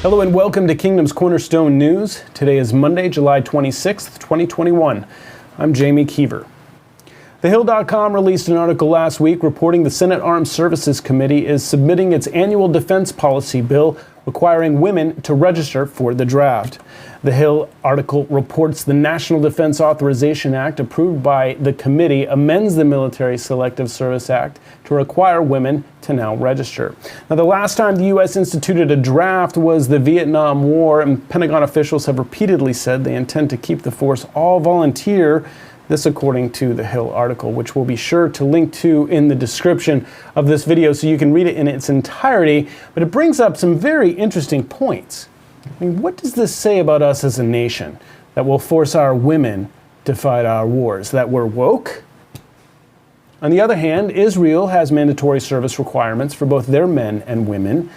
Hello and welcome to Kingdom's Cornerstone News. Today is Monday, July 26th, 2021. I'm Jamie Keever. TheHill.com released an article last week reporting the Senate Armed Services Committee is submitting its annual defense policy bill requiring women to register for the draft. The Hill article reports the National Defense Authorization Act, approved by the committee, amends the Military Selective Service Act to require women to now register. Now, the last time the U.S. instituted a draft was the Vietnam War, and Pentagon officials have repeatedly said they intend to keep the force all volunteer. This according to the Hill article, which we'll be sure to link to in the description of this video so you can read it in its entirety. But it brings up some very interesting points. I mean, what does this say about us as a nation? That we'll force our women to fight our wars? That we're woke? On the other hand, Israel has mandatory service requirements for both their men and women.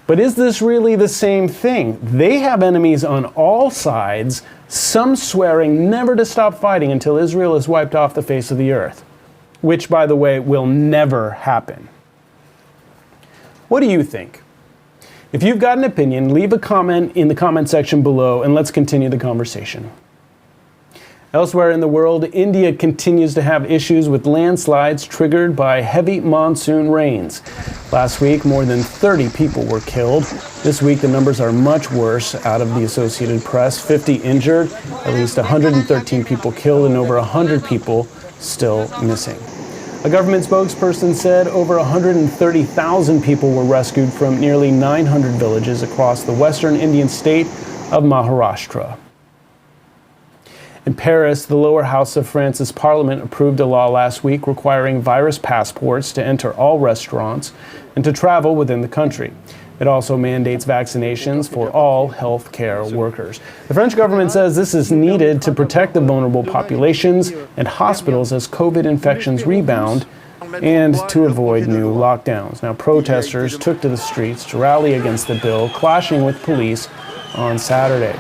But is this really the same thing? They have enemies on all sides, some swearing never to stop fighting until Israel is wiped off the face of the earth, which, by the way, will never happen. What do you think? If you've got an opinion, leave a comment in the comment section below and let's continue the conversation. Elsewhere in the world, India continues to have issues with landslides triggered by heavy monsoon rains. Last week, more than 30 people were killed. This week, the numbers are much worse. Out of the Associated Press, 50 injured, at least 113 people killed, and over 100 people still missing. A government spokesperson said over 130,000 people were rescued from nearly 900 villages across the western Indian state of Maharashtra. In Paris, the lower house of France's parliament approved a law last week requiring virus passports to enter all restaurants and to travel within the country. It also mandates vaccinations for all healthcare workers. The French government says this is needed to protect the vulnerable populations and hospitals as COVID infections rebound and to avoid new lockdowns. Now, protesters took to the streets to rally against the bill, clashing with police on Saturday.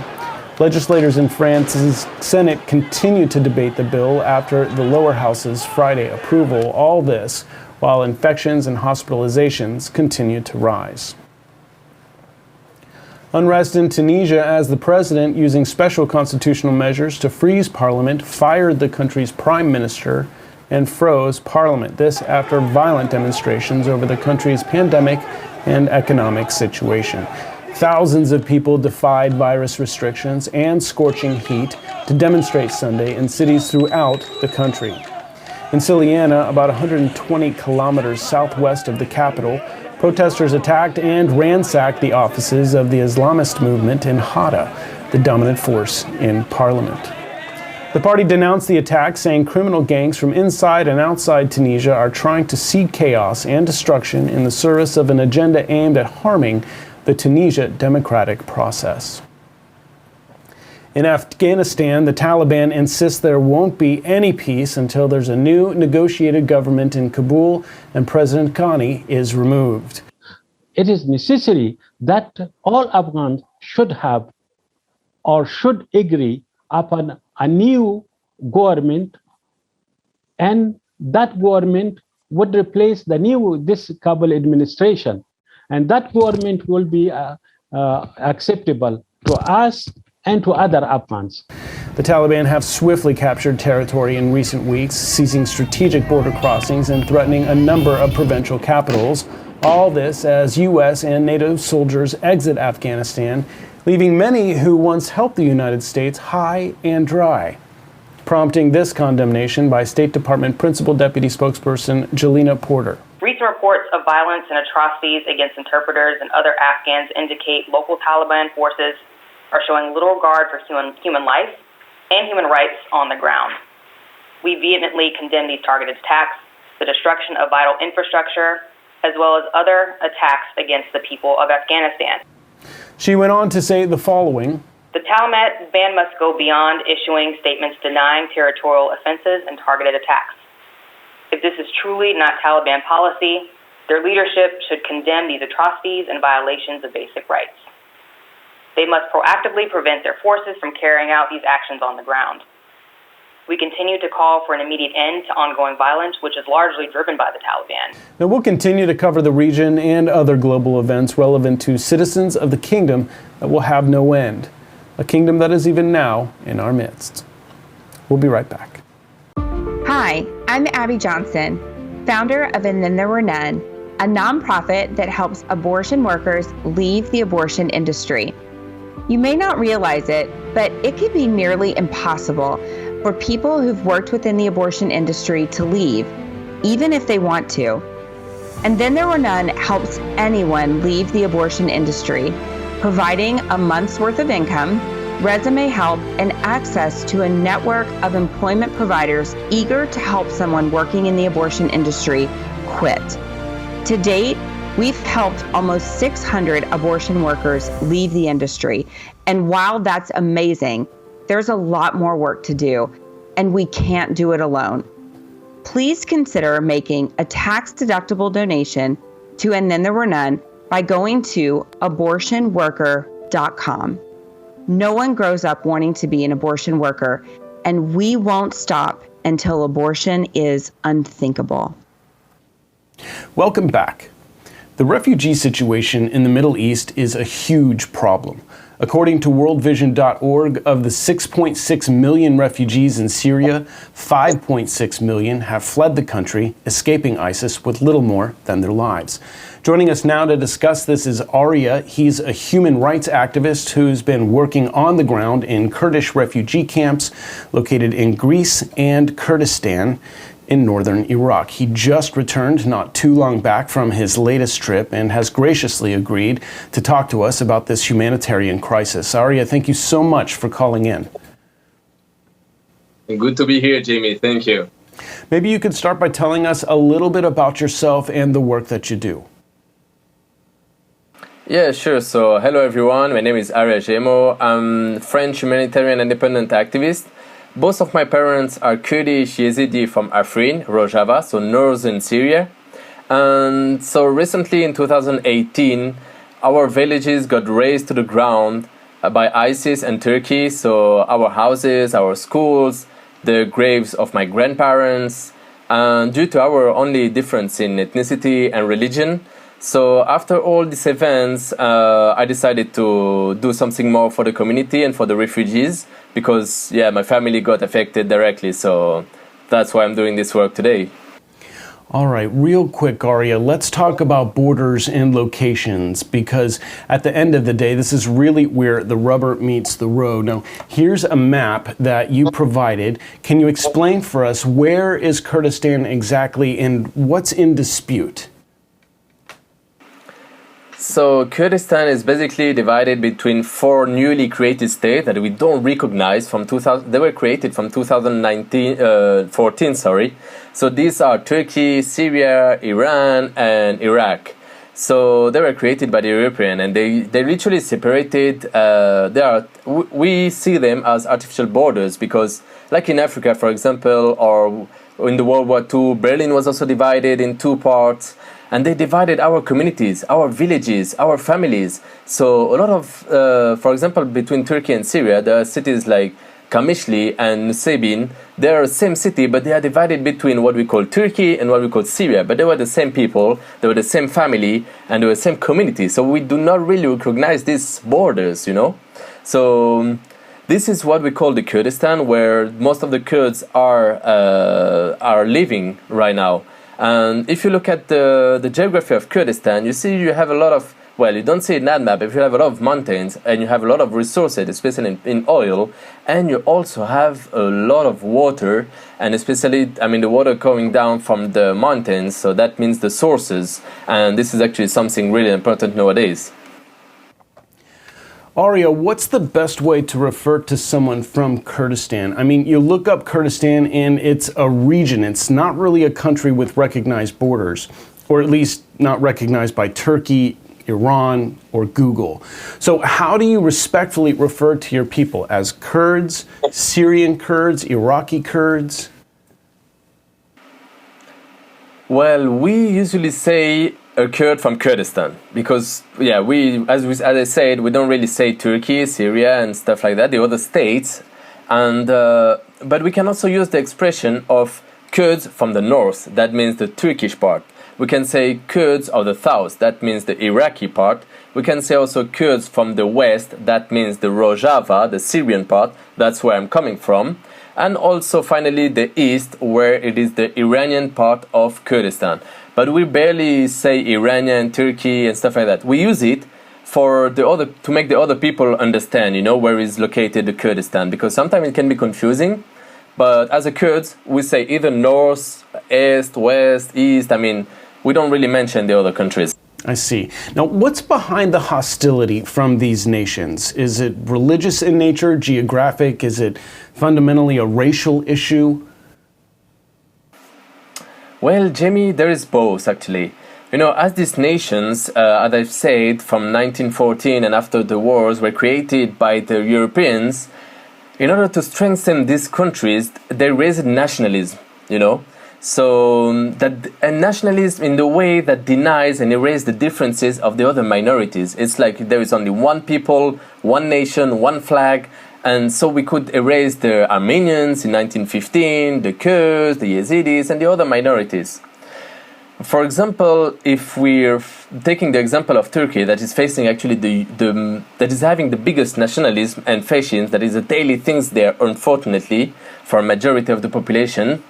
Legislators in France's Senate continue to debate the bill after the lower house's Friday approval. All this while infections and hospitalizations continue to rise. Unrest in Tunisia as the president, using special constitutional measures to freeze parliament, fired the country's prime minister and froze parliament. This after violent demonstrations over the country's pandemic and economic situation. Thousands of people defied virus restrictions and scorching heat to demonstrate Sunday in cities throughout the country. In Siliana, about 120 kilometers southwest of the capital, protesters attacked and ransacked the offices of the Islamist movement in Hada, the dominant force in parliament. The party denounced the attack, saying criminal gangs from inside and outside Tunisia are trying to seed chaos and destruction in the service of an agenda aimed at harming the Tunisia democratic process. In Afghanistan, the Taliban insists there won't be any peace until there's a new negotiated government in Kabul and President Ghani is removed. It is necessary that all Afghans should have or should agree upon a new government, and that government would replace this Kabul administration. And that government will be acceptable to us and to other Afghans. The Taliban have swiftly captured territory in recent weeks, seizing strategic border crossings and threatening a number of provincial capitals. All this as U.S. and NATO soldiers exit Afghanistan, leaving many who once helped the United States high and dry. Prompting this condemnation by State Department Principal Deputy Spokesperson Jelena Porter. Recent reports of violence and atrocities against interpreters and other Afghans indicate local Taliban forces are showing little regard for human life and human rights on the ground. We vehemently condemn these targeted attacks, the destruction of vital infrastructure, as well as other attacks against the people of Afghanistan. She went on to say the following. The Taliban must go beyond issuing statements denying territorial offenses and targeted attacks. If this is truly not Taliban policy, their leadership should condemn these atrocities and violations of basic rights. They must proactively prevent their forces from carrying out these actions on the ground. We continue to call for an immediate end to ongoing violence, which is largely driven by the Taliban. Now, we'll continue to cover the region and other global events relevant to citizens of the kingdom that will have no end, a kingdom that is even now in our midst. We'll be right back. Hi, I'm Abby Johnson, founder of And Then There Were None, a nonprofit that helps abortion workers leave the abortion industry. You may not realize it, but it can be nearly impossible for people who've worked within the abortion industry to leave, even if they want to. And Then There Were None helps anyone leave the abortion industry, providing a month's worth of income, resume help, and access to a network of employment providers eager to help someone working in the abortion industry quit. To date, we've helped almost 600 abortion workers leave the industry. And while that's amazing, there's a lot more work to do, and we can't do it alone. Please consider making a tax-deductible donation to And Then There Were None by going to abortionworker.com. No one grows up wanting to be an abortion worker, and we won't stop until abortion is unthinkable. Welcome back. The refugee situation in the Middle East is a huge problem. According to worldvision.org, of the 6.6 million refugees in Syria, 5.6 million have fled the country, escaping ISIS with little more than their lives. Joining us now to discuss this is Arya. He's a human rights activist who's been working on the ground in Kurdish refugee camps located in Greece and Kurdistan in northern Iraq. He just returned not too long back from his latest trip and has graciously agreed to talk to us about this humanitarian crisis. Arya, thank you so much for calling in. Good to be here, Jamie. Thank you. Maybe you could start by telling us a little bit about yourself and the work that you do. Yeah, sure. So, hello everyone. My name is Arya Jemo. I'm French humanitarian independent activist. Both of my parents are Kurdish Yazidi from Afrin, Rojava, so northern Syria. And so recently in 2018, our villages got razed to the ground by ISIS and Turkey. So our houses, our schools, the graves of my grandparents, and due to our only difference in ethnicity and religion. So after all these events, I decided to do something more for the community and for the refugees because, my family got affected directly. So that's why I'm doing this work today. All right, real quick, Arya, let's talk about borders and locations because at the end of the day, this is really where the rubber meets the road. Now, here's a map that you provided. Can you explain for us where is Kurdistan exactly and what's in dispute? So Kurdistan is basically divided between four newly created states that we don't recognize from 2000. They were created from 2014. So these are Turkey, Syria, Iran, and Iraq. So they were created by the European, and they literally separated. We see them as artificial borders because, like in Africa, for example, or in the World War II, Berlin was also divided in two parts. And they divided our communities, our villages, our families. So a lot of, for example, between Turkey and Syria, there are cities like Kamishli and Nusaybin. They are the same city, but they are divided between what we call Turkey and what we call Syria. But they were the same people, they were the same family, and they were the same community. So we do not really recognize these borders, So this is what we call the Kurdistan, where most of the Kurds are living right now. And if you look at the geography of Kurdistan, you see you have a lot of, you don't see it in that map, but you have a lot of mountains and you have a lot of resources, especially in oil, and you also have a lot of water, and especially, the water coming down from the mountains, so that means the sources, and this is actually something really important nowadays. Arya, what's the best way to refer to someone from Kurdistan? You look up Kurdistan and it's a region. It's not really a country with recognized borders, or at least not recognized by Turkey, Iran, or Google. So how do you respectfully refer to your people as Kurds, Syrian Kurds, Iraqi Kurds? Well, we usually say a Kurd from Kurdistan because, as I said, we don't really say Turkey, Syria, and stuff like that, the other states. And but we can also use the expression of Kurds from the north, that means the Turkish part. We can say Kurds of the south, that means the Iraqi part. We can say also Kurds from the west, that means the Rojava, the Syrian part, that's where I'm coming from. And also finally the east, where it is the Iranian part of Kurdistan. But we barely say Iranian, Turkey and stuff like that. We use it for to make the other people understand, where is located the Kurdistan, because sometimes it can be confusing. But as a Kurds, we say either north, east, west, east. We don't really mention the other countries. I see. Now, what's behind the hostility from these nations? Is it religious in nature, geographic? Is it fundamentally a racial issue? Well, Jamie, there is both, actually. As these nations, as I've said, from 1914 and after the wars were created by the Europeans, in order to strengthen these countries, they raised nationalism, So that a nationalism in the way that denies and erases the differences of the other minorities. It's like there is only one people, one nation, one flag. And so we could erase the Armenians in 1915, the Kurds, the Yazidis, and the other minorities. For example, if we're taking the example of Turkey, that is facing actually that is having the biggest nationalism and fascism, that is a daily things there, unfortunately, for a majority of the population.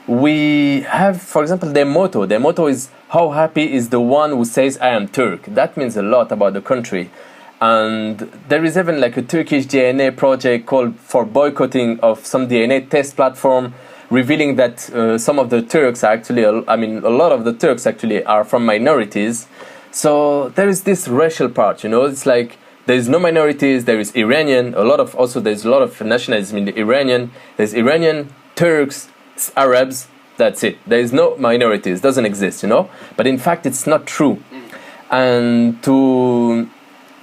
We have, for example, their motto. Their motto is, how happy is the one who says, I am Turk. That means a lot about the country. And there is even like a Turkish DNA project called for boycotting of some DNA test platform, revealing that some of the Turks are actually, a lot of the Turks actually are from minorities. So there is this racial part, it's like there is no minorities, there is Iranian, there's a lot of nationalism in the Iranian, there's Iranian, Turks, Arabs, that's it. There is no minorities, doesn't exist, But in fact, it's not true. And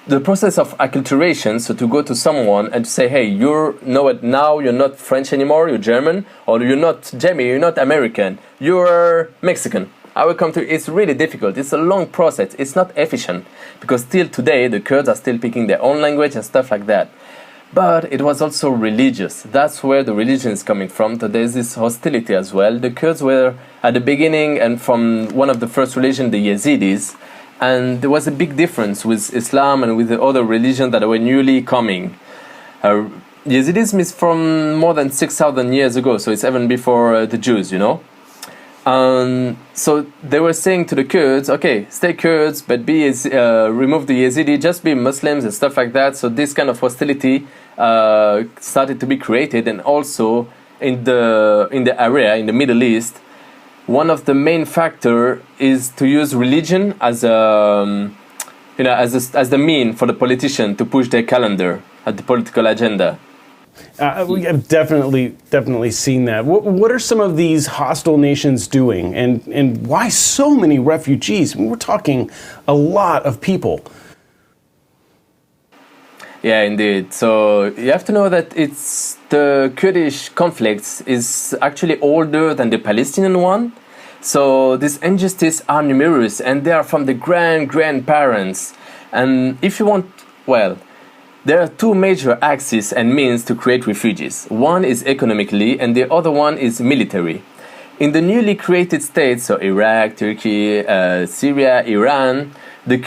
the process of acculturation, so to go to someone and to say, hey, you're not French anymore, you're German, or you're not Jamie, you're not American, you're Mexican. I will come to it's really difficult. It's a long process. It's not efficient because still today the Kurds are still picking their own language and stuff like that. But it was also religious. That's where the religion is coming from. So there's this hostility as well. The Kurds were at the beginning and from one of the first religion, the Yazidis. And there was a big difference with Islam and with the other religions that were newly coming. Yazidism is from more than 6,000 years ago, so it's even before the Jews, So they were saying to the Kurds, okay, stay Kurds, but remove the Yazidi, just be Muslims and stuff like that. So this kind of hostility started to be created, and also in the area, in the Middle East, one of the main factor is to use religion as the mean for the politician to push their calendar at the political agenda. We have definitely seen that. What are some of these hostile nations doing, and why so many refugees? We're talking a lot of people. Yeah, indeed. So you have to know that the Kurdish conflicts is actually older than the Palestinian one. So these injustices are numerous, and they are from the grandparents. And if you want, there are two major axes and means to create refugees. One is economically, and the other one is military. In the newly created states, so Iraq, Turkey, Syria, Iran, the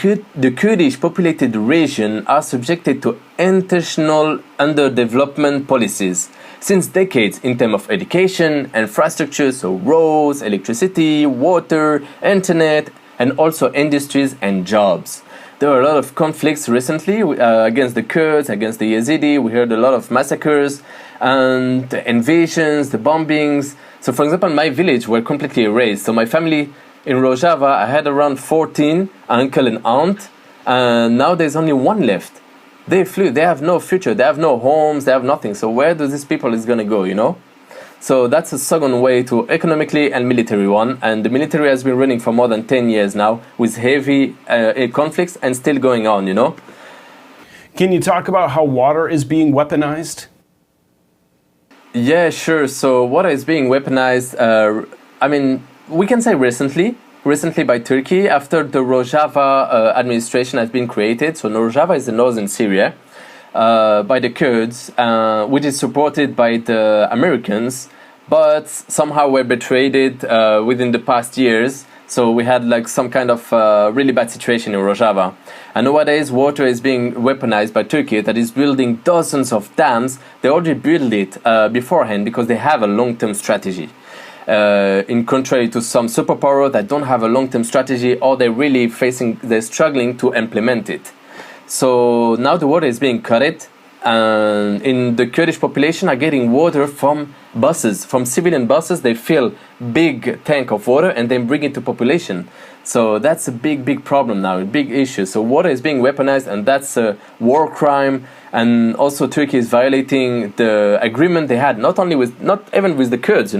Kurdish populated region are subjected to intentional underdevelopment policies since decades in terms of education, infrastructure, so roads, electricity, water, internet, and also industries and jobs. There were a lot of conflicts recently against the Kurds, against the Yazidi. We heard a lot of massacres and the invasions, the bombings. So for example, my village were completely erased. So my family in Rojava, I had around 14 uncle and aunt, and now there's only one left. They flew, they have no future, they have no homes, they have nothing. So where do these people is gonna go, So that's a second way to economically and military one. And the military has been running for more than 10 years now with heavy conflicts and still going on, Can you talk about how water is being weaponized? Yeah, sure. So water is being weaponized, we can say recently by Turkey after the Rojava administration has been created. So Rojava is in northern Syria. by the Kurds, which is supported by the Americans, but somehow were betrayed within the past years. So we had like some kind of really bad situation in Rojava. And nowadays water is being weaponized by Turkey, that is building dozens of dams. They already built it beforehand because they have a long-term strategy. In contrary to some superpower that don't have a long-term strategy, or they're struggling to implement it. So now the water is being cut, and in the Kurdish population are getting water from buses, from civilian buses. They fill big tank of water and then bring it to population. So that's a big problem now, a big issue. So water is being weaponized, and that's a war crime. And also Turkey is violating the agreement they had, not even with the Kurds,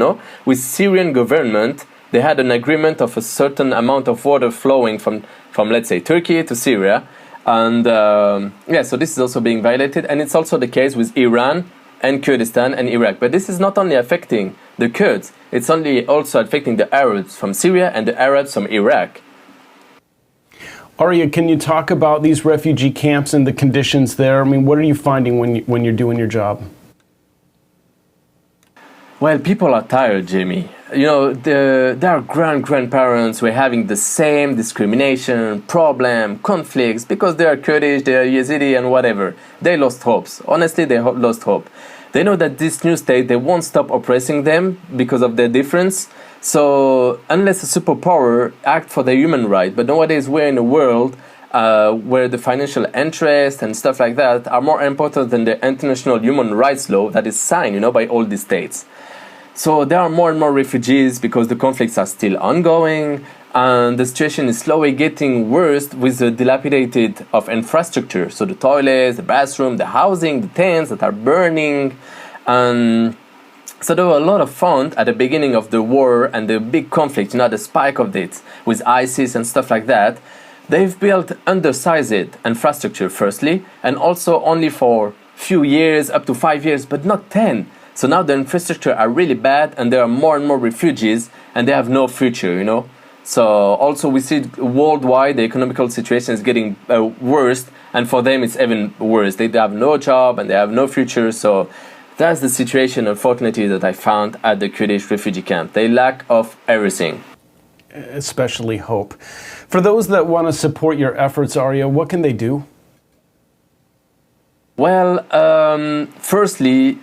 with Syrian government. They had an agreement of a certain amount of water flowing from let's say Turkey to Syria. And so this is also being violated, and it's also the case with Iran and Kurdistan and Iraq. But this is not only affecting the Kurds, it's also affecting the Arabs from Syria and the Arabs from Iraq. Arya, can you talk about these refugee camps and the conditions there? I mean, what are you finding when you're doing your job? Well, people are tired, Jamie. Their grandparents were having the same discrimination, problem, conflicts, because they are Kurdish, they are Yazidi and whatever. They lost hopes. Honestly, they lost hope. They know that this new state, they won't stop oppressing them because of their difference. So unless a superpower act for their human right, but nowadays we're in a world where the financial interest and stuff like that are more important than the international human rights law that is signed, by all these states. So there are more and more refugees because the conflicts are still ongoing, and the situation is slowly getting worse with the dilapidated of infrastructure. So the toilets, the bathroom, the housing, the tents that are burning. So there were a lot of fun at the beginning of the war and the big conflict, the spike of it with ISIS and stuff like that. They've built undersized infrastructure firstly, and also only for few years, up to 5 years, but not 10. So now the infrastructure are really bad, and there are more and more refugees, and they have no future, So also we see worldwide the economical situation is getting worse, and for them it's even worse. They have no job and they have no future. So that's the situation, unfortunately, that I found at the Kurdish refugee camp. They lack of everything. Especially hope. For those that want to support your efforts, Arya, what can they do? Well, firstly,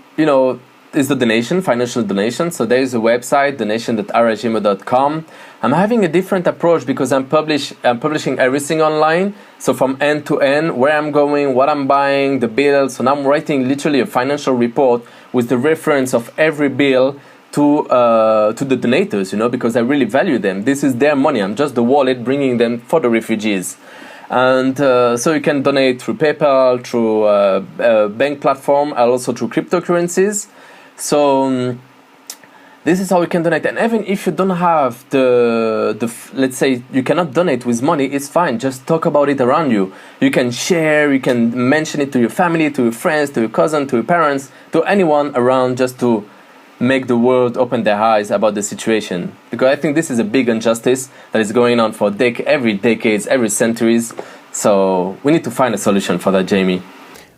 is the donation, financial donation. So there is a website, donation.aryajemo.com. I'm having a different approach because I'm publishing everything online. So from end to end, where I'm going, what I'm buying, the bills. So now I'm writing literally a financial report with the reference of every bill to the donators, because I really value them. This is their money. I'm just the wallet bringing them for the refugees. And so you can donate through PayPal, through a bank platform, and also through cryptocurrencies. So this is how you can donate. And even if you don't have let's say you cannot donate with money, it's fine. Just talk about it around you. You can share, you can mention it to your family, to your friends, to your cousin, to your parents, to anyone around, just to make the world open their eyes about the situation. Because I think this is a big injustice that is going on for every decades, every centuries. So we need to find a solution for that, Jamie.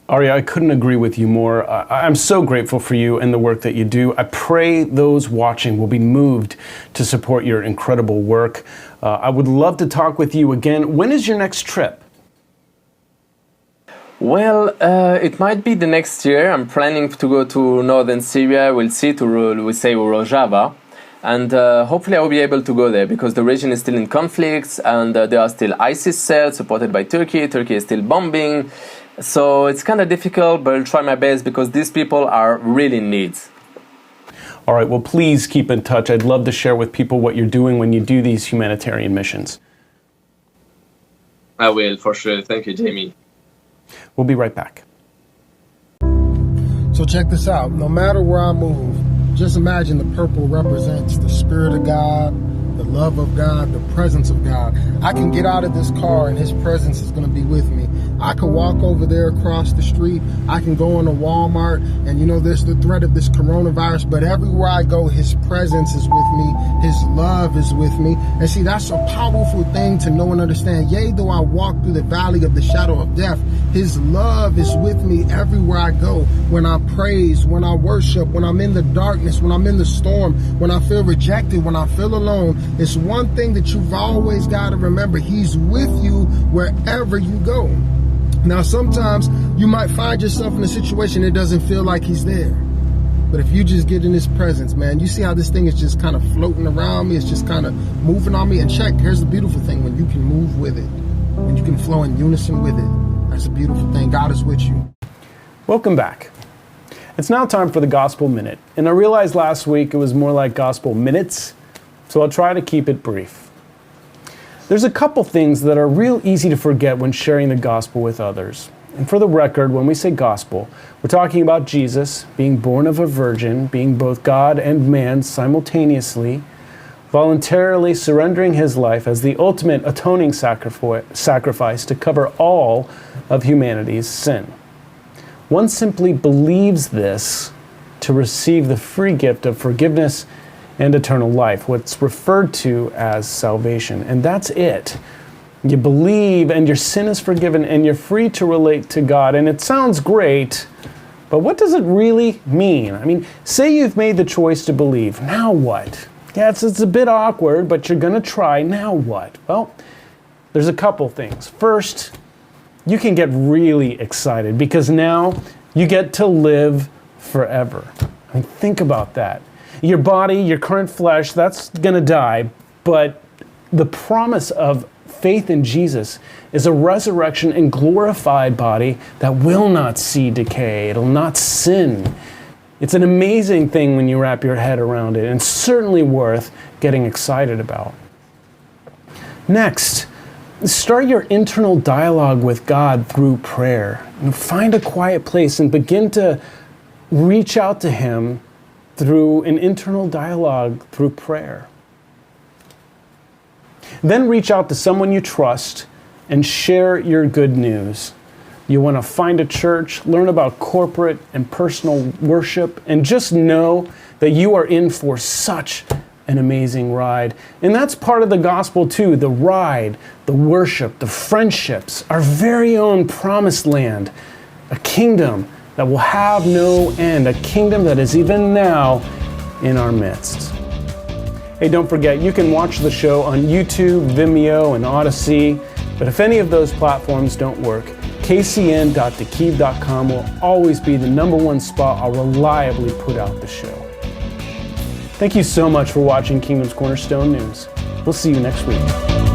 Arya, I couldn't agree with you more. I'm so grateful for you and the work that you do. I pray those watching will be moved to support your incredible work. I would love to talk with you again. When is your next trip? Well, it might be the next year. I'm planning to go to northern Syria. We'll see, to Rojava. And hopefully I will be able to go there because the region is still in conflicts, and there are still ISIS cells supported by Turkey. Turkey is still bombing. So it's kind of difficult, but I'll try my best because these people are really in need. All right, well, please keep in touch. I'd love to share with people what you're doing when you do these humanitarian missions. I will, for sure. Thank you, Jamie. We'll be right back. So check this out. No matter where I move, just imagine the purple represents the Spirit of God, the love of God, the presence of God. I can get out of this car and His presence is going to be with me. I can walk over there across the street. I can go into Walmart, and there's the threat of this coronavirus, but everywhere I go, his presence is with me. His love is with me. And see, that's a powerful thing to know and understand. Yea, though I walk through the valley of the shadow of death, his love is with me everywhere I go. When I praise, when I worship, when I'm in the darkness, when I'm in the storm, when I feel rejected, when I feel alone, it's one thing that you've always got to remember. He's with you wherever you go. Now, sometimes you might find yourself in a situation that doesn't feel like he's there. But if you just get in his presence, man, you see how this thing is just kind of floating around me. It's just kind of moving on me. And check, here's the beautiful thing. When you can move with it, when you can flow in unison with it, that's a beautiful thing. God is with you. Welcome back. It's now time for the Gospel Minute. And I realized last week it was more like Gospel Minutes, so I'll try to keep it brief. There's a couple things that are real easy to forget when sharing the gospel with others. And for the record, when we say gospel, we're talking about Jesus being born of a virgin, being both God and man simultaneously, voluntarily surrendering his life as the ultimate atoning sacrifice to cover all of humanity's sin. One simply believes this to receive the free gift of forgiveness and eternal life, what's referred to as salvation. And that's it. You believe and your sin is forgiven and you're free to relate to God. And it sounds great, but what does it really mean? I mean, say you've made the choice to believe. Now what? Yeah, it's a bit awkward, but you're going to try. Now what? Well, there's a couple things. First, you can get really excited because now you get to live forever. I mean, think about that. Your body, your current flesh, that's going to die, but the promise of faith in Jesus is a resurrection and glorified body that will not see decay. It'll not sin. It's an amazing thing when you wrap your head around it, and certainly worth getting excited about. Next, start your internal dialogue with God through prayer. Find a quiet place and begin to reach out to him through an internal dialogue through prayer. Then reach out to someone you trust and share your good news. You want to find a church, learn about corporate and personal worship, and just know that you are in for such an amazing ride. And that's part of the gospel too, the ride, the worship, the friendships, our very own promised land, a kingdom that will have no end, a kingdom that is even now in our midst. Hey, don't forget, you can watch the show on YouTube, Vimeo, and Odyssey, but if any of those platforms don't work, kcn.dekeeb.com will always be the #1 spot I'll reliably put out the show. Thank you so much for watching Kingdom's Cornerstone News. We'll see you next week.